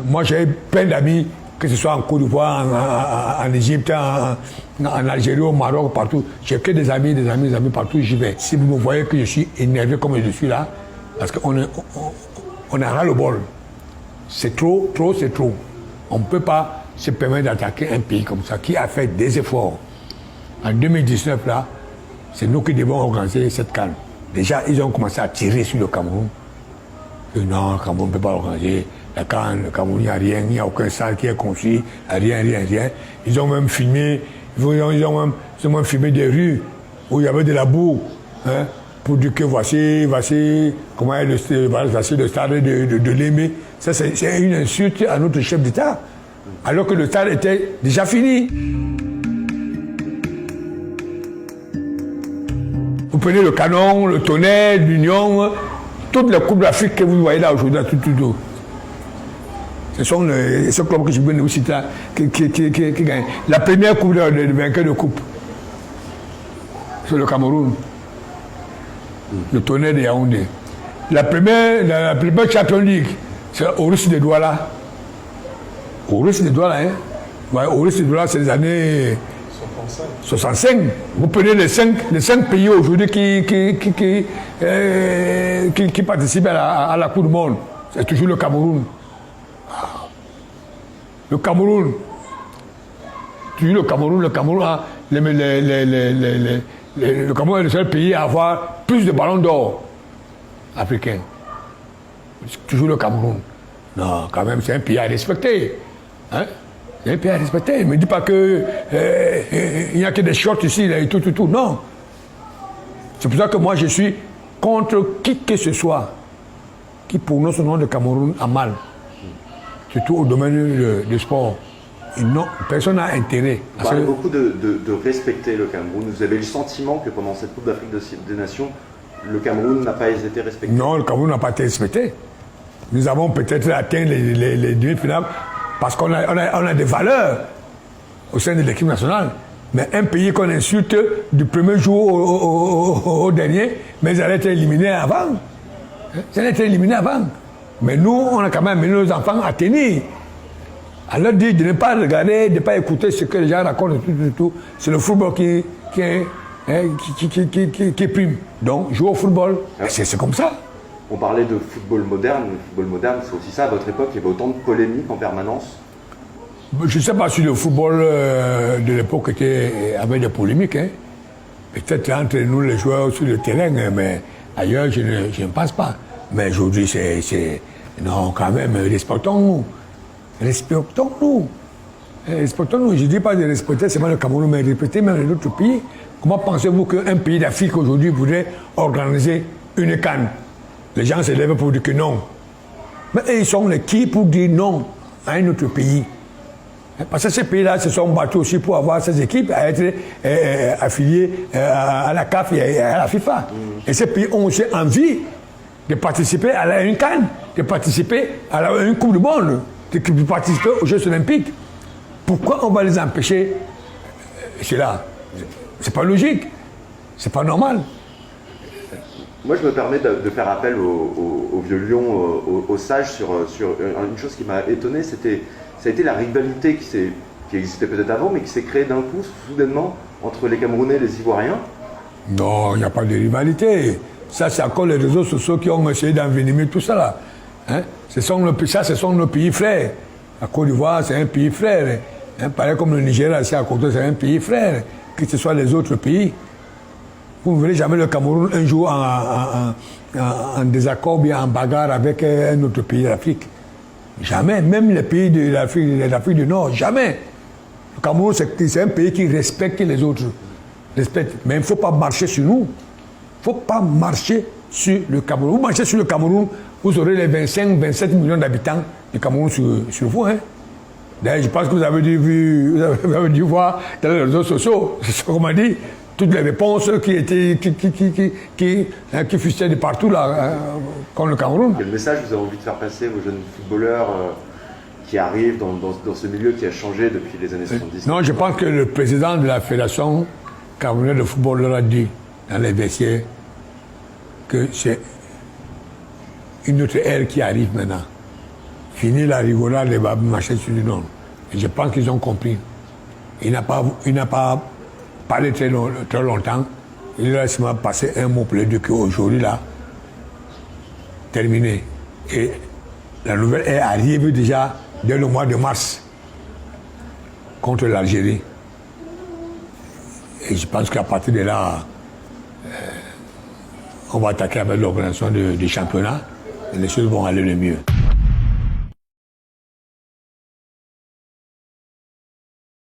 moi j'ai plein d'amis, que ce soit en Côte d'Ivoire, en Égypte, en Algérie, au Maroc, partout. J'ai que des amis partout où j'y vais. Si vous me voyez que je suis énervé comme je suis là, parce qu'on a ras le bol. C'est trop, c'est trop. On ne peut pas se permettre d'attaquer un pays comme ça, qui a fait des efforts. En 2019, là, c'est nous qui devons organiser cette CAN. Déjà, ils ont commencé à tirer sur le Cameroun. Et non, le Cameroun ne peut pas organiser la CAN. Le Cameroun, il n'y a rien, il n'y a aucun salle qui est construit, rien. Ils ont même filmé, ils ont même filmé des rues où il y avait de la boue, hein, pour dire que voici comment est le stade de Lémé. Ça, c'est une insulte à notre chef d'État, alors que le stade était déjà fini. Vous prenez le Canon, le Tonnerre, l'Union, toutes les coupes d'Afrique que vous voyez là aujourd'hui, tout. Ce sont ce club que je viens de vous citer là, qui gagne. La première coupe de vainqueur de coupe, c'est le Cameroun. Le Tonnerre de Yaoundé. La première Champions League, c'est au Russie de Douala. Au Russie de Douala, hein. Ouais, au Russie de Douala, c'est les années 65. Vous prenez les cinq pays aujourd'hui qui participent à la Coupe du Monde. C'est toujours le Cameroun. Le Cameroun. Toujours le Cameroun. Le Cameroun est le seul pays à avoir plus de ballons d'or africains. C'est toujours le Cameroun. Non, quand même, c'est un pays à respecter. Hein? C'est un pays à respecter. Ne me dis pas qu'il n'y a que des shorts ici, là, et tout. Non. C'est pour ça que moi, je suis contre qui que ce soit qui prononce le nom de Cameroun à mal. Surtout au domaine du sport. Et non, personne n'a intérêt. Vous parlez beaucoup de respecter le Cameroun. Vous avez le sentiment que pendant cette Coupe d'Afrique des Nations, le Cameroun n'a pas été respecté? Non, le Cameroun n'a pas été respecté. Nous avons peut-être atteint les demi-finales parce qu'on a des valeurs au sein de l'équipe nationale. Mais un pays qu'on insulte du premier jour au dernier, mais ils allaient être éliminés avant. Ils allaient être éliminés avant. Mais nous, on a quand même mené nos enfants à tenir. À leur dire de ne pas regarder, de ne pas écouter ce que les gens racontent, tout. C'est le football qui prime. Donc, jouer au football, c'est comme ça. On parlait de football moderne. Le football moderne, c'est aussi ça. À votre époque, il y avait autant de polémiques en permanence? Je ne sais pas si le football de l'époque avait des polémiques. Hein. Peut-être entre nous, les joueurs sur le terrain, mais ailleurs, je ne pense pas. Mais aujourd'hui, c'est... Non, quand même, respectons-nous. Respectons-nous. Respectons-nous. Je ne dis pas de respecter seulement le Cameroun, mais respecter même les autres pays. Comment pensez-vous qu'un pays d'Afrique aujourd'hui voudrait organiser une CAN? Les gens se lèvent pour dire que non. Mais ils sont les qui pour dire non à un autre pays? Parce que ces pays-là se sont battus aussi pour avoir ces équipes à être affiliées à la CAF et à la FIFA. Et ces pays ont aussi envie de participer à une CAN, de participer à une Coupe du Monde, de participer aux Jeux Olympiques. Pourquoi on va les empêcher? C'est là. C'est pas logique. C'est pas normal. Moi, je me permets de faire appel au vieux lion, aux sages, sur une chose qui m'a étonné, ça a été la rivalité qui existait peut-être avant, mais qui s'est créée d'un coup, soudainement, entre les Camerounais et les Ivoiriens. Non, il n'y a pas de rivalité. Ça, c'est encore les réseaux sociaux qui ont essayé d'envenimer tout ça là. Hein? Ce sont nos pays frères. La Côte d'Ivoire, c'est un pays frère. Hein? Pareil comme le Nigeria, c'est à côté, c'est un pays frère. Que ce soit les autres pays. Vous ne verrez jamais le Cameroun un jour en désaccord, bien en bagarre avec un autre pays d'Afrique. Jamais. Même les pays de l'Afrique du Nord, jamais. Le Cameroun, c'est un pays qui respecte les autres. Respecte. Mais il ne faut pas marcher sur nous. Il ne faut pas marcher sur le Cameroun. Vous marchez sur le Cameroun, vous aurez les 25-27 millions d'habitants du Cameroun sur vous. Hein. D'ailleurs, je pense que vous avez dû voir dans les réseaux sociaux, c'est ce qu'on m'a dit, toutes les réponses qui fusaient de partout là, contre le Cameroun. Quel message vous avez envie de faire passer aux jeunes footballeurs qui arrivent dans ce milieu qui a changé depuis les années 70? Non, je pense que le président de la Fédération camerounaise de football leur a dit dans les vestiaires que c'est une autre ère qui arrive maintenant. fini la rigolade des Babi Maché sur le nom. Et je pense qu'ils ont compris. Il n'a pas parlé très longtemps. Il a laissé passer un mot pour les deux qu'aujourd'hui, là, terminé. Et la nouvelle est arrivée déjà dès le mois de mars contre l'Algérie. Et je pense qu'à partir de là, on va attaquer avec l'organisation du championnat et les choses vont aller le mieux.